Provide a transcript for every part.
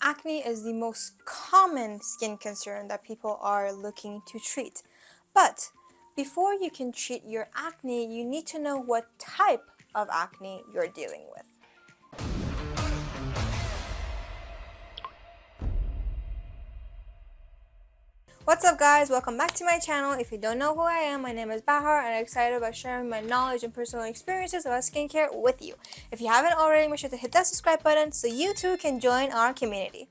Acne is the most common skin concern that people are looking to treat. But before you can treat your acne, you need to know what type of acne you're dealing with. What's up guys, welcome back to my channel. If you don't know who I am, my name is Bahar and I'm excited about sharing my knowledge and personal experiences about skincare with you. If you haven't already, make sure to hit that subscribe button so you too can join our community.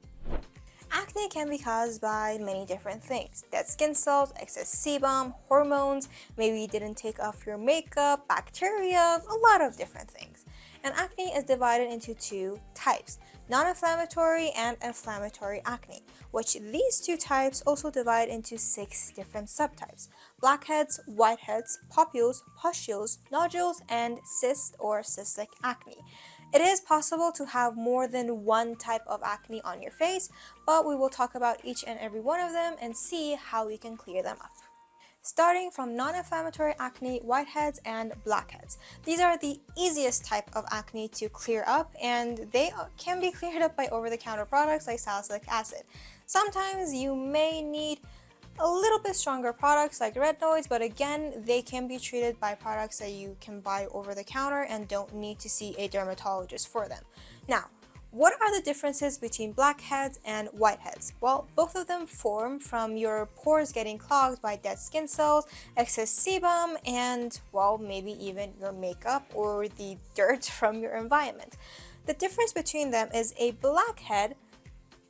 Acne can be caused by many different things: dead skin cells, excess sebum, hormones, maybe you didn't take off your makeup, bacteria, a lot of different things. And acne is divided into two types: non-inflammatory and inflammatory acne, which these two types also divide into 6 different subtypes: blackheads, whiteheads, papules, pustules, nodules, and cyst or cystic acne. It is possible to have more than one type of acne on your face, but we will talk about each and every one of them and see how we can clear them up. Starting from non-inflammatory acne, whiteheads, and blackheads. These are the easiest type of acne to clear up, and they can be cleared up by over-the-counter products like salicylic acid. Sometimes you may need a little bit stronger products like retinoids, but again, they can be treated by products that you can buy over the counter and don't need to see a dermatologist for them. Now, what are the differences between blackheads and whiteheads? Well, both of them form from your pores getting clogged by dead skin cells, excess sebum, and, well, maybe even your makeup or the dirt from your environment. The difference between them is a blackhead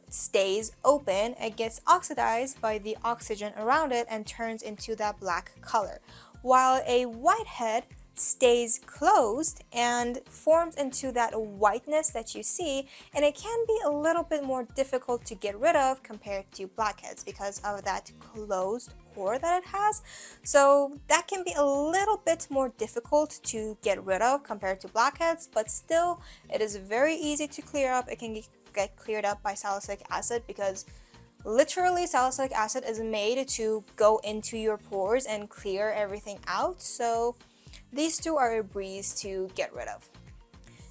stays open, it gets oxidized by the oxygen around it and turns into that black color, while a whitehead stays closed and forms into that whiteness that you see, and it can be a little bit more difficult to get rid of compared to blackheads because of that closed pore that it has. So that can be a little bit more difficult to get rid of compared to blackheads, but still it is very easy to clear up. It can get cleared up by salicylic acid because literally salicylic acid is made to go into your pores and clear everything out. So these two are a breeze to get rid of.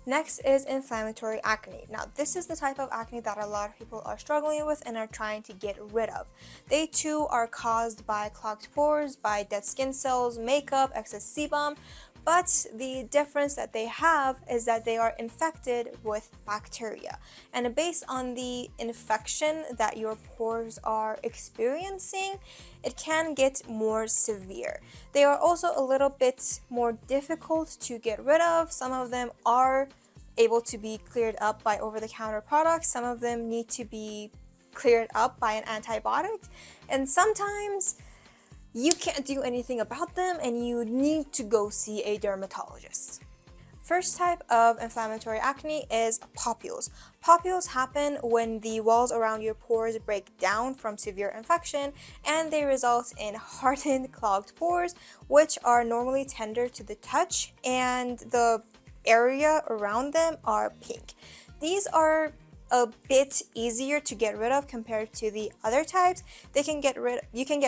Next is inflammatory acne. Now, this is the type of acne that a lot of people are struggling with and are trying to get rid of. They too are caused by clogged pores, by dead skin cells, makeup, excess sebum, but the difference that they have is that they are infected with bacteria. And based on the infection that your pores are experiencing, it can get more severe. They are also a little bit more difficult to get rid of. Some of them are able to be cleared up by over-the-counter products. Some of them need to be cleared up by an antibiotic. And sometimes you can't do anything about them and you need to go see a dermatologist. First type of inflammatory acne is papules. Papules happen when the walls around your pores break down from severe infection and they result in hardened, clogged pores, which are normally tender to the touch, and the area around them are pink. These are a bit easier to get rid of compared to the other types. You can get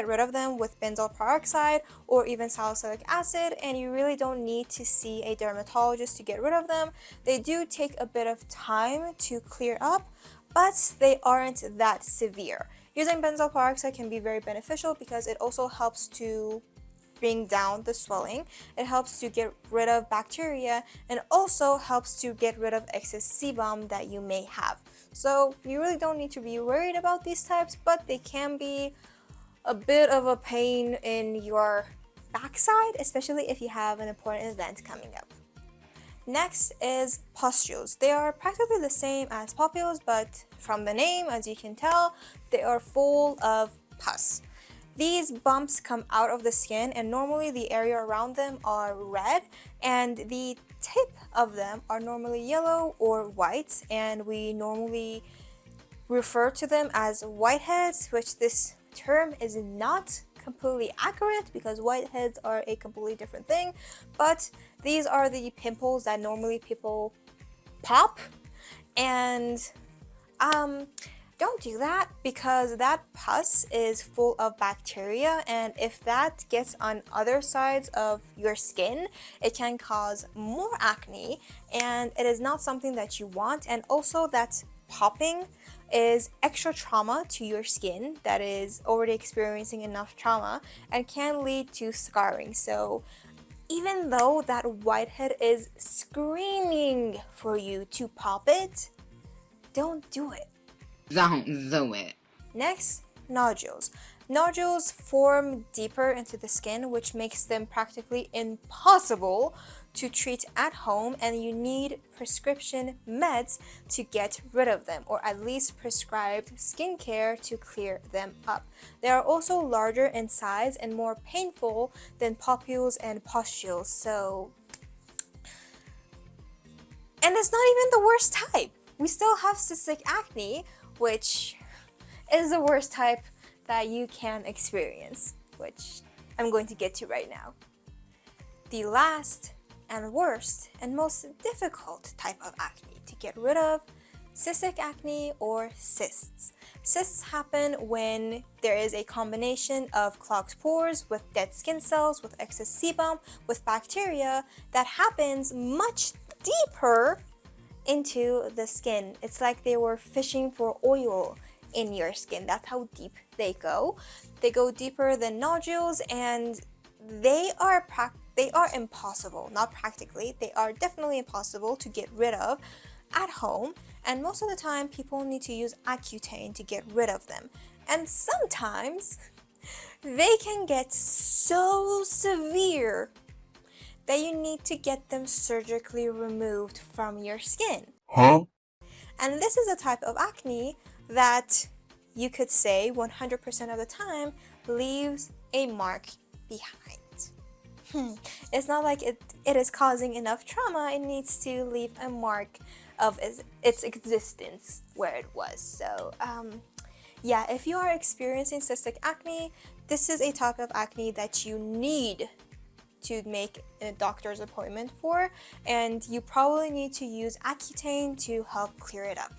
rid of them with benzoyl peroxide or even salicylic acid, and you really don't need to see a dermatologist to get rid of them. They do take a bit of time to clear up, but they aren't that severe. Using benzoyl peroxide can be very beneficial because it also helps to bring down the swelling. It helps to get rid of bacteria and also helps to get rid of excess sebum that you may have. So you really don't need to be worried about these types, but they can be a bit of a pain in your backside, especially if you have an important event coming up. Next is pustules. They are practically the same as papules, but from the name, as you can tell, they are full of pus. These bumps come out of the skin and normally the area around them are red and the tip of them are normally yellow or white, and we normally refer to them as whiteheads, which this term is not completely accurate because whiteheads are a completely different thing, but these are the pimples that normally people pop, and don't do that because that pus is full of bacteria, and if that gets on other sides of your skin, it can cause more acne, and it is not something that you want. And also that popping is extra trauma to your skin that is already experiencing enough trauma and can lead to scarring. So even though that whitehead is screaming for you to pop it, don't do it. Don't do it. Next, nodules. Nodules form deeper into the skin, which makes them practically impossible to treat at home, and you need prescription meds to get rid of them, or at least prescribed skincare to clear them up. They are also larger in size and more painful than papules and pustules. So, and it's not even the worst type. We still have cystic acne, which is the worst type that you can experience, which I'm going to get to right now. The last and worst and most difficult type of acne to get rid of, cystic acne or cysts. Cysts happen when there is a combination of clogged pores with dead skin cells, with excess sebum, with bacteria that happens much deeper into the skin. It's like they were fishing for oil in your skin. That's how deep they go. They go deeper than nodules, and they are impossible, not practically, they are definitely impossible to get rid of at home, and most of the time people need to use Accutane to get rid of them. And sometimes they can get so severe that you need to get them surgically removed from your skin. Huh? And this is a type of acne that you could say 100% of the time leaves a mark behind. It's not like it is causing enough trauma, it needs to leave a mark of its existence where it was. So yeah, if you are experiencing cystic acne, this is a type of acne that you need to make a doctor's appointment for, and you probably need to use Accutane to help clear it up.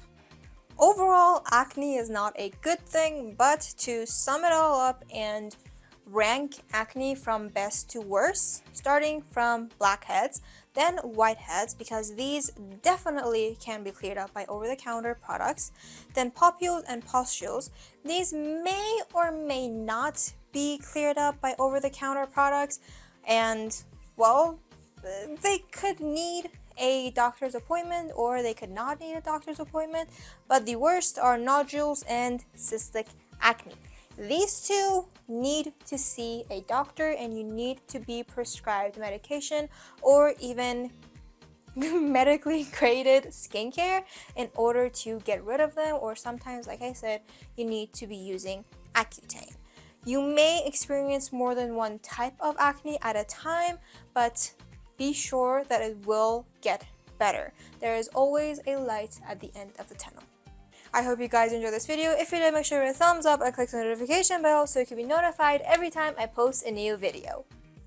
Overall, acne is not a good thing, but to sum it all up and rank acne from best to worst, starting from blackheads, then whiteheads, because these definitely can be cleared up by over-the-counter products, then papules and pustules. These may or may not be cleared up by over-the-counter products, and well, they could need a doctor's appointment or they could not need a doctor's appointment, but the worst are nodules and cystic acne. These two need to see a doctor, and you need to be prescribed medication or even medically graded skincare in order to get rid of them, or sometimes, like I said, you need to be using Accutane. You may experience more than one type of acne at a time, but be sure that it will get better. There is always a light at the end of the tunnel. I hope you guys enjoyed this video. If you did, make sure to thumbs up and click the notification bell so you can be notified every time I post a new video.